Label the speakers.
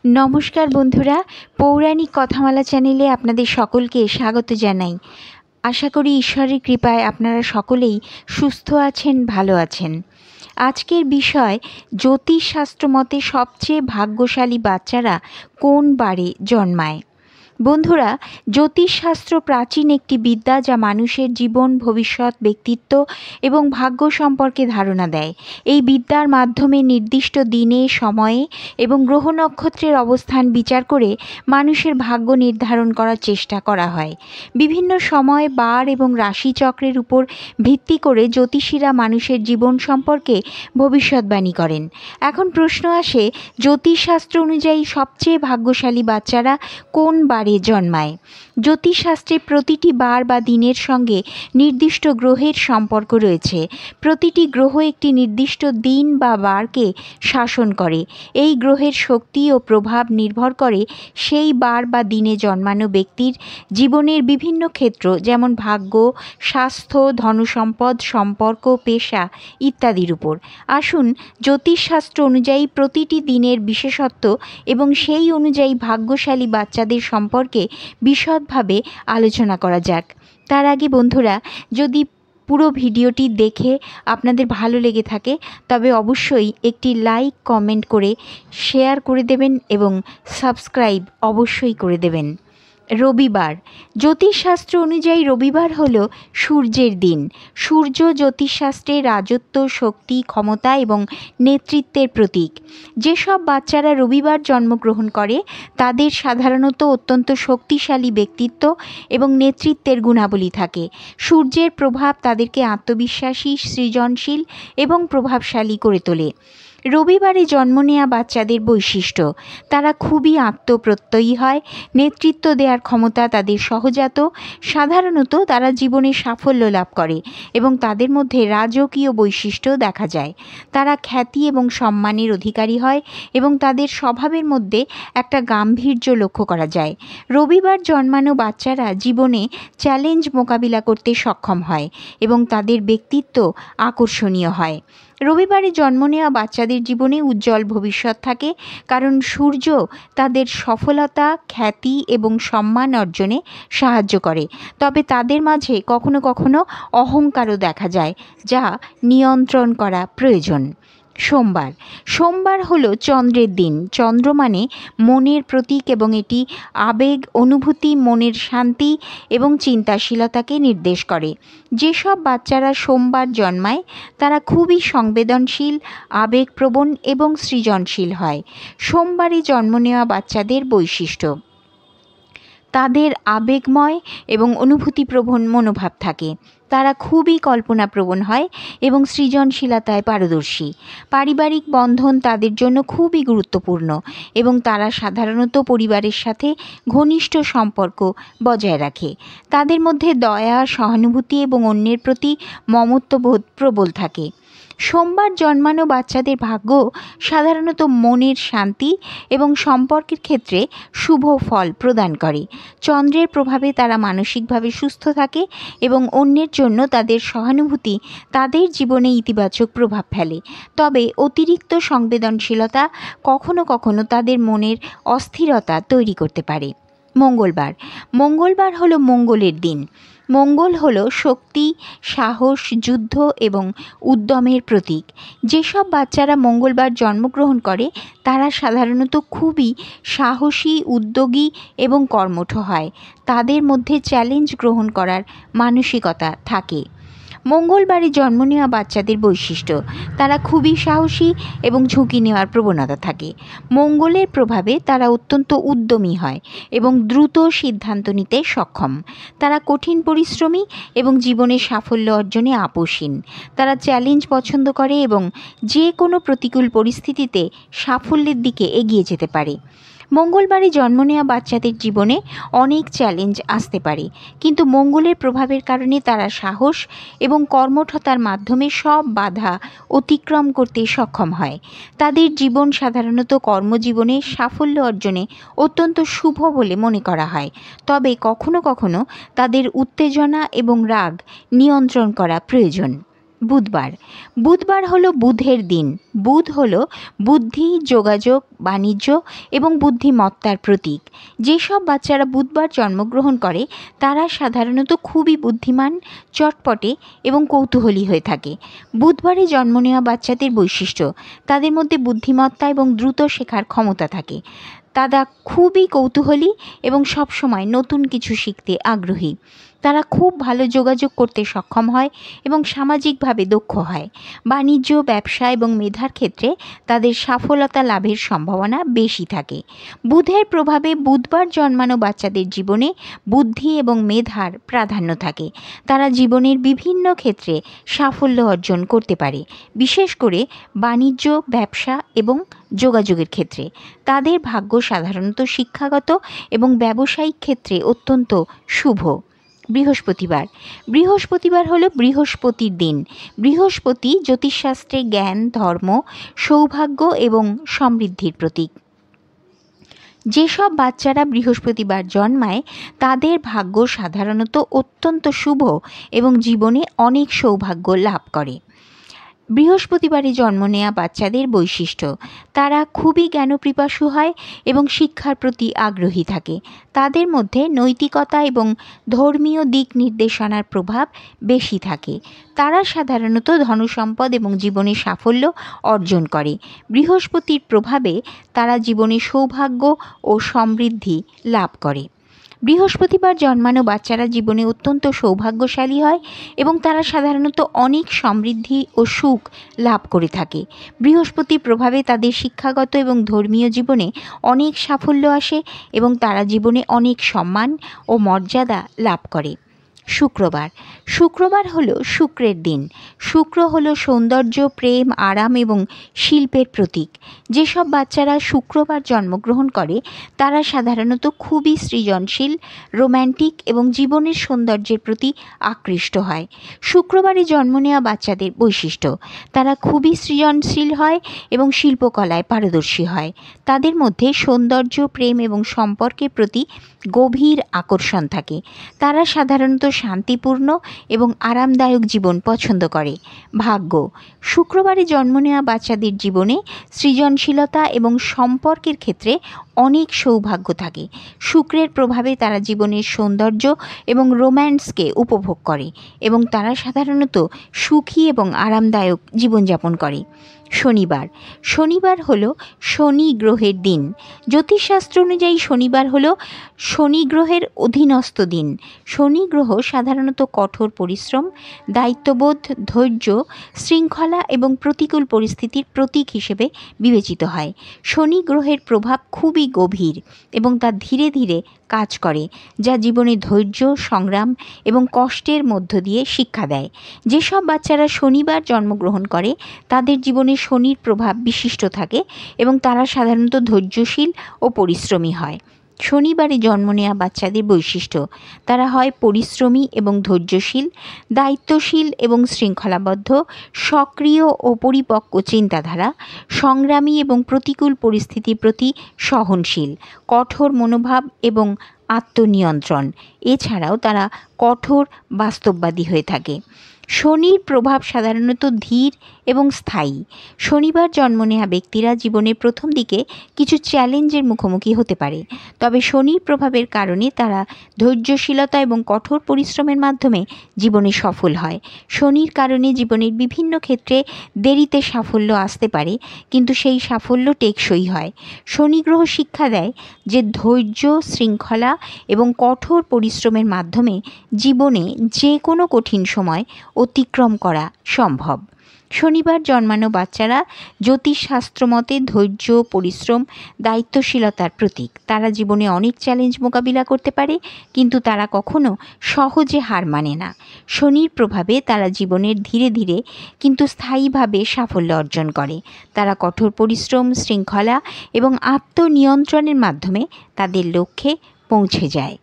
Speaker 1: নমস্কার বন্ধুরা, পৌরাণিক কথামালা চ্যানেলে আপনাদের সকলকে স্বাগত জানাই। আশা করি ঈশ্বরের কৃপায় আপনারা সকলেই সুস্থ আছেন, ভালো আছেন। আজকের বিষয়, জ্যোতিষশাস্ত্র মতে সবচেয়ে ভাগ্যশালী বাচ্চারা কোন বারে জন্মায়। বন্ধুরা, জ্যোতিষশাস্ত্র প্রাচীন একটি বিদ্যা যা মানুষের জীবন, ভবিষ্যৎ, ব্যক্তিত্ব এবং ভাগ্য সম্পর্কে ধারণা দেয়। এই বিদ্যার মাধ্যমে নির্দিষ্ট দিনে, সময়ে এবং গ্রহ নক্ষত্রের অবস্থান বিচার করে মানুষের ভাগ্য নির্ধারণ করার চেষ্টা করা হয়। বিভিন্ন সময়, বার এবং রাশিচক্রের উপর ভিত্তি করে জ্যোতিষীরা মানুষের জীবন সম্পর্কে ভবিষ্যৎবাণী করেন। এখন প্রশ্ন আসে, জ্যোতিষশাস্ত্র অনুযায়ী সবচেয়ে ভাগ্যশালী বাচ্চারা কোন বারে জন্মায়। জ্যোতিষশাস্ত্রে প্রতিটি বার বা দিনের সঙ্গে নির্দিষ্ট গ্রহের সম্পর্ক রয়েছে। প্রতিটি গ্রহ একটি নির্দিষ্ট দিন বা বারকে শাসন করে। এই গ্রহের শক্তি ও প্রভাব নির্ভর করে সেই বার বা দিনে জন্মানো ব্যক্তির জীবনের বিভিন্ন ক্ষেত্র, যেমন ভাগ্য, স্বাস্থ্য, ধনসম্পদ, সম্পর্ক, পেশা ইত্যাদির উপর। আসুন জ্যোতিষশাস্ত্র অনুযায়ী প্রতিটি দিনের বিশেষত্ব এবং সেই অনুযায়ী ভাগ্যশালী বাচ্চাদের সম্পর্কে বিশদভাবে আলোচনা করা যাক। তার আগে বন্ধুরা, যদি পুরো ভিডিওটি দেখে আপনাদের ভালো লেগে থাকে তবে অবশ্যই একটি লাইক, কমেন্ট করে শেয়ার করে দেবেন এবং সাবস্ক্রাইব অবশ্যই করে দেবেন। রবিবার। জ্যোতিষশাস্ত্র অনুযায়ী রবিবার হল সূর্যের দিন। সূর্য জ্যোতিষশাস্ত্রে রাজত্ব, শক্তি, ক্ষমতা এবং নেতৃত্বের প্রতীক। যেসব বাচ্চারা রবিবার জন্মগ্রহণ করে তাদের সাধারণত অত্যন্ত শক্তিশালী ব্যক্তিত্ব এবং নেতৃত্বের গুণাবলী থাকে। সূর্যের প্রভাব তাদেরকে আত্মবিশ্বাসী, সৃজনশীল এবং প্রভাবশালী করে তোলে। রবিবারে জন্ম নেওয়া বাচ্চাদের বৈশিষ্ট্য: তারা খুবই আত্মপ্রত্যয়ী হয়। নেতৃত্ব দেওয়ার ক্ষমতা তাদের সহজাত। সাধারণত তারা জীবনে সাফল্য লাভ করে এবং তাদের মধ্যে রাজকীয় বৈশিষ্ট্য দেখা যায়। তারা খ্যাতি এবং সম্মানের অধিকারী হয় এবং তাদের স্বভাবের মধ্যে একটা গাম্ভীর্য লক্ষ্য করা যায়। রবিবার জন্মানো বাচ্চারা জীবনে চ্যালেঞ্জ মোকাবিলা করতে সক্ষম হয় এবং তাদের ব্যক্তিত্ব আকর্ষণীয় হয়। রবিবারে জন্ম নেওয়া বাচ্চাদের জীবনে উজ্জ্বল ভবিষ্যৎ থাকে, কারণ সূর্য তাদের সফলতা, খ্যাতি এবং সম্মান অর্জনে সাহায্য করে। তবে তাদের মাঝে কখনো কখনো অহংকারও দেখা যায়, যা নিয়ন্ত্রণ করা প্রয়োজন। সোমবার। সোমবার হলো চন্দ্রের দিন। চন্দ্র মানে মনের প্রতীক এবং এটি আবেগ, অনুভূতি, মনের শান্তি এবং চিন্তাশীলতাকে নির্দেশ করে। যেসব বাচ্চারা সোমবার জন্মায় তারা খুবই সংবেদনশীল, আবেগপ্রবণ এবং সৃজনশীল হয়। সোমবারে জন্ম নেওয়া বাচ্চাদের বৈশিষ্ট্য: তাদের আবেগময় এবং অনুভূতিপ্রবণ মনোভাব থাকে। তারা খুবই কল্পনাপ্রবণ হয় এবং সৃজনশীলতায় পারদর্শী। পারিবারিক বন্ধন তাদের জন্য খুবই গুরুত্বপূর্ণ এবং তারা সাধারণত পরিবারের সাথে ঘনিষ্ঠ সম্পর্ক বজায় রাখে। তাদের মধ্যে দয়া, সহানুভূতি এবং অন্যের প্রতি মমত্ববোধ প্রবল থাকে। সোমবার জন্মানো বাচ্চাদের ভাগ্য সাধারণত মনের শান্তি এবং সম্পর্কের ক্ষেত্রে শুভ ফল প্রদান করে। চন্দ্রের প্রভাবে তারা মানসিকভাবে সুস্থ থাকে এবং অন্যের জন্য তাদের সহানুভূতি তাদের জীবনে ইতিবাচক প্রভাব ফেলে। তবে অতিরিক্ত সংবেদনশীলতা কখনো কখনো তাদের মনের অস্থিরতা তৈরি করতে পারে। মঙ্গলবার। মঙ্গলবার হলো মঙ্গলের দিন। মঙ্গল হল শক্তি, সাহস, যুদ্ধ এবং উদ্যমের প্রতীক। যেসব বাচ্চারা মঙ্গলবার জন্মগ্রহণ করে তারা সাধারণত খুবই সাহসী, উদ্যোগী এবং কর্মঠ হয়। তাদের মধ্যে চ্যালেঞ্জ গ্রহণ করার মানসিকতা থাকে। মঙ্গলবারে জন্ম নেওয়া বাচ্চাদের বৈশিষ্ট্য: তারা খুবই সাহসী এবং ঝুঁকি নেওয়ার প্রবণতা থাকে। মঙ্গলের প্রভাবে তারা অত্যন্ত উদ্যমী হয় এবং দ্রুত সিদ্ধান্ত নিতে সক্ষম। তারা কঠিন পরিশ্রমী এবং জীবনে সাফল্য অর্জনে আপোষহীন। তারা চ্যালেঞ্জ পছন্দ করে এবং যে কোনো প্রতিকূল পরিস্থিতিতে সাফল্যের দিকে এগিয়ে যেতে পারে। মঙ্গলবারে জন্ম নেওয়া বাচ্চাদের জীবনে অনেক চ্যালেঞ্জ আসতে পারে, কিন্তু মঙ্গলের প্রভাবের কারণে তারা সাহস এবং কর্মঠতার মাধ্যমে সব বাধা অতিক্রম করতে সক্ষম হয়। তাদের জীবন সাধারণত কর্মজীবনে সাফল্য অর্জনে অত্যন্ত শুভ বলে মনে করা হয়। তবে কখনো কখনো তাদের উত্তেজনা এবং রাগ নিয়ন্ত্রণ করা প্রয়োজন। বুধবার। বুধবার হলো বুধের দিন। বুধ হলো বুদ্ধি, যোগাযোগ, বাণিজ্য এবং বুদ্ধিমত্তার প্রতীক। যেসব বাচ্চারা বুধবার জন্মগ্রহণ করে তারা সাধারণত খুবই বুদ্ধিমান, চটপটে এবং কৌতূহলী হয়ে থাকে। বুধবারে জন্ম নেওয়া বাচ্চাদের বৈশিষ্ট্য: তাদের মধ্যে বুদ্ধিমত্তা এবং দ্রুত শেখার ক্ষমতা থাকে। তারা খুবই কৌতূহলী এবং সবসময় নতুন কিছু শিখতে আগ্রহী। তারা খুব ভালো যোগাযোগ করতে সক্ষম হয় এবং সামাজিকভাবে দক্ষ হয়। বাণিজ্য, ব্যবসা এবং মেধার ক্ষেত্রে তাদের সফলতা লাভের সম্ভাবনা বেশি থাকে। বুধের প্রভাবে বুধবার জন্মানো বাচ্চাদের জীবনে বুদ্ধি এবং মেধার প্রাধান্য থাকে। তারা জীবনের বিভিন্ন ক্ষেত্রে সাফল্য অর্জন করতে পারে, বিশেষ করে বাণিজ্য, ব্যবসা এবং যোগাযোগের ক্ষেত্রে। তাদের ভাগ্য সাধারণত শিক্ষাগত এবং ব্যবসায়িক ক্ষেত্রে অত্যন্ত শুভ। বৃহস্পতিবার। বৃহস্পতিবার হলো বৃহস্পতির দিন। বৃহস্পতি জ্যোতিষশাস্ত্রে জ্ঞান, ধর্ম, সৌভাগ্য এবং সমৃদ্ধির প্রতীক। যেসব বাচ্চারা বৃহস্পতিবার জন্মায় তাদের ভাগ্য সাধারণত অত্যন্ত শুভ এবং জীবনে অনেক সৌভাগ্য লাভ করে। বৃহস্পতিবারে জন্ম নেওয়া বাচ্চাদের বৈশিষ্ট্য: তারা খুবই জ্ঞানপিপাসু হয় এবং শিক্ষার প্রতি আগ্রহী থাকে। তাদের মধ্যে নৈতিকতা এবং ধর্মীয় দিক নির্দেশনার প্রভাব বেশি থাকে। তারা সাধারণত ধনসম্পদ এবং জীবনে সাফল্য অর্জন করে। বৃহস্পতির প্রভাবে তারা জীবনে সৌভাগ্য ও সমৃদ্ধি লাভ করে। বৃহস্পতিবার জন্মানো বাচ্চারা জীবনে অত্যন্ত সৌভাগ্যশালী হয় এবং তারা সাধারণত অনেক সমৃদ্ধি ও সুখ লাভ করে থাকে। বৃহস্পতির প্রভাবে তাদের শিক্ষাগত এবং ধর্মীয় জীবনে অনেক সাফল্য আসে এবং তারা জীবনে অনেক সম্মান ও মর্যাদা লাভ করে। শুক্রবার। শুক্রবার হলো শুক্রের দিন। শুক্র হলো সৌন্দর্য, প্রেম, আরাম এবং শিল্পের প্রতীক। যেসব বাচ্চারা শুক্রবার জন্মগ্রহণ করে তারা সাধারণত খুবই সৃজনশীল, রোম্যান্টিক এবং জীবনের সৌন্দর্যের প্রতি আকৃষ্ট হয়। শুক্রবারে জন্ম নেওয়া বাচ্চাদের বৈশিষ্ট্য: তারা খুবই সৃজনশীল হয় এবং শিল্পকলায় পারদর্শী হয়। তাদের মধ্যে সৌন্দর্য, প্রেম এবং সম্পর্কের প্রতি গভীর আকর্ষণ থাকে। তারা সাধারণত শান্তিপূর্ণ এবং আরামদায়ক জীবন পছন্দ করে। ভাগ্য। শুক্রবারে জন্ম নেওয়া বাচ্চাদের জীবনে সৃজনশীলতা এবং সম্পর্কের ক্ষেত্রে অনেক সৌভাগ্য থাকে। শুক্রের প্রভাবে তারা জীবনের সৌন্দর্য এবং রোম্যান্সকে উপভোগ করে এবং তারা সাধারণত সুখী এবং আরামদায়ক জীবনযাপন করে। শনিবার। শনিবার হলো শনি গ্রহের দিন। জ্যোতিষশাস্ত্র অনুযায়ী শনিবার হলো শনি গ্রহের অধীনস্থ দিন। শনি গ্রহ সাধারণত কঠোর পরিশ্রম, দায়িত্ববোধ, ধৈর্য, শৃঙ্খলা এবং প্রতিকূল পরিস্থিতির প্রতীক হিসেবে বিবেচিত হয়। শনি গ্রহের প্রভাব খুবই গভীর এবং তা ধীরে ধীরে কাজ করে, যা জীবনে ধৈর্য, সংগ্রাম এবং কষ্টের মধ্য দিয়ে শিক্ষা দেয়। যেসব বাচ্চারা শনিবার জন্মগ্রহণ করে তাদের জীবনে শনির প্রভাব বিশিষ্ট থাকে এবং তারা সাধারণত ধৈর্যশীল ও পরিশ্রমী হয়। শনিবারে জন্ম নেওয়া বাচ্চাদের বৈশিষ্ট্য: তারা হয় পরিশ্রমী এবং ধৈর্যশীল, দায়িত্বশীল এবং শৃঙ্খলাবদ্ধ, সক্রিয় ও পরিপক্ক চিন্তাধারা, সংগ্রামী এবং প্রতিকূল পরিস্থিতির প্রতি সহনশীল, কঠোর মনোভাব এবং আত্মনিয়ন্ত্রণ। এছাড়াও তারা কঠোর বাস্তববাদী হয়ে থাকে। শনির প্রভাব সাধারণত ধীর এবং স্থায়ী। শনিবার জন্ম নেওয়া ব্যক্তিরা জীবনের প্রথম দিকে কিছু চ্যালেঞ্জের মুখোমুখি হতে পারে, তবে শনির প্রভাবের কারণে তারা ধৈর্যশীলতা এবং কঠোর পরিশ্রমের মাধ্যমে জীবনে সফল হয়। শনির কারণে জীবনের বিভিন্ন ক্ষেত্রে দেরিতে সাফল্য আসতে পারে, কিন্তু সেই সাফল্য টেকসই হয়। শনি গ্রহ শিক্ষা দেয় যে ধৈর্য, শৃঙ্খলা এবং কঠোর পরিশ্রমের মাধ্যমে জীবনে যে কোনো কঠিন সময় অতিক্রম করা সম্ভব। শনিবার জন্মানো বাচ্চারা জ্যোতিষশাস্ত্র মতে ধৈর্য, পরিশ্রম, দায়িত্বশীলতার প্রতীক। তারা জীবনে অনেক চ্যালেঞ্জ মোকাবিলা করতে পারে, কিন্তু তারা কখনো সহজে হার মানে না। শনির প্রভাবে তারা জীবনের ধীরে ধীরে কিন্তু স্থায়ীভাবে সাফল্য অর্জন করে। তারা কঠোর পরিশ্রম, শৃঙ্খলা এবং আত্মনিয়ন্ত্রণের মাধ্যমে তাদের লক্ষ্যে পৌঁছে যায়।